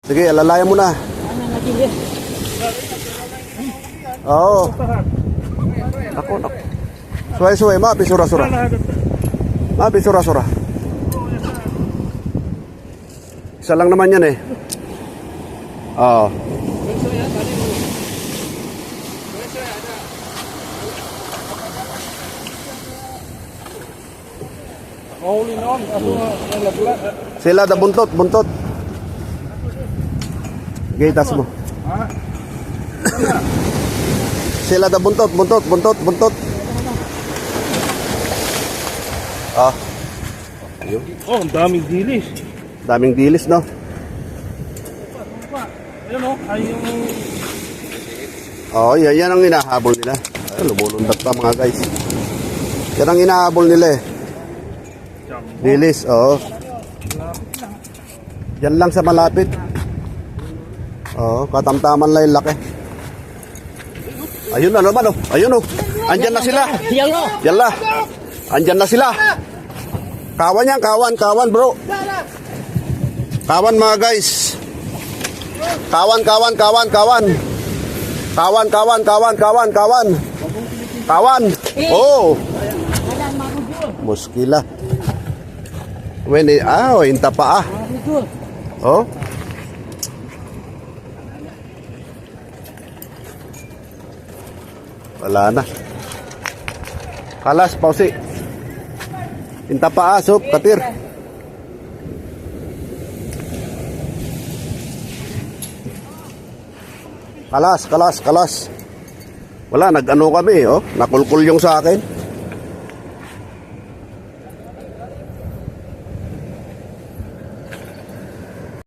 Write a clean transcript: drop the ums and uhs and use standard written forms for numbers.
Sige, alalayan mo na. Oo. Ako. Suway-suway, maapi sura-sura. Maapi sura-sura. Isa lang naman yan eh. Oo. Sila da buntot. Gaitas mo. Sila da buntot. Ah. Ayun. Oh, ang daming dilis. Daming dilis, no? Ayun oh, ay yung... Oh, yan ang hinahabol nila. Ay, lumulundag pa mga guys. Yan ang hinahabol nila eh. Dilis, oo. Yan lang sa malapit. Oo, katamtaman lang yung laki. Ayun na naman oh. Ayun oh. Andyan na sila. Yalla. Andyan na sila. Kawan yan, kawan bro. Kawan mga guys. Kawan. Oh. Muskila. Inta pa ah. Oh. Wala na. Kalas, pausi. Inta pa ah, sob, katir. Kalas. Wala, nag-ano kami, oh. Nakulkul yung sa akin.